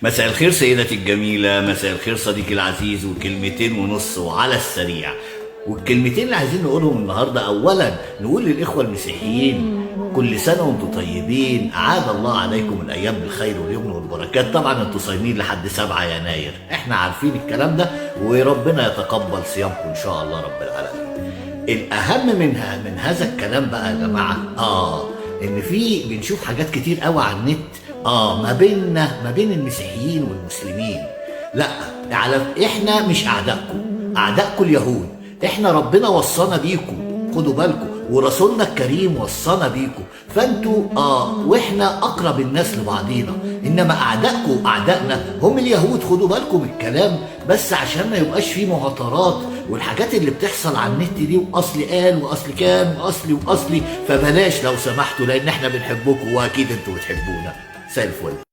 مساء الخير سيدتي الجميلة، مساء الخير صديقي العزيز، وكلمتين ونص وعلى السريع. والكلمتين اللي عايزين نقولهم النهاردة، أولا نقول للإخوة المسيحيين كل سنة وانتم طيبين، أعاد الله عليكم الأيام بالخير واليمن والبركات. طبعا انتم صايمين لحد 7 يناير، احنا عارفين الكلام ده، وربنا يتقبل صيامكم إن شاء الله رب العالمين. الأهم من هذا الكلام بقى يا جماعة، إن بنشوف حاجات كتير قوي على النت، ما بين المسيحيين والمسلمين. لا، احنا مش اعدائكم اليهود، احنا ربنا وصانا بيكم، خدوا بالكم، ورسولنا الكريم وصانا بيكم، فانتوا واحنا اقرب الناس لبعضينا. انما اعدائنا هم اليهود، خدوا بالكم من الكلام، بس عشان ما يبقاش فيه مهاترات والحاجات اللي بتحصل على النت دي، واصلي قال واصلي كان واصلي، فبلاش لو سمحتوا، لان احنا بنحبكم واكيد انتوا بتحبونا. مساء الفل.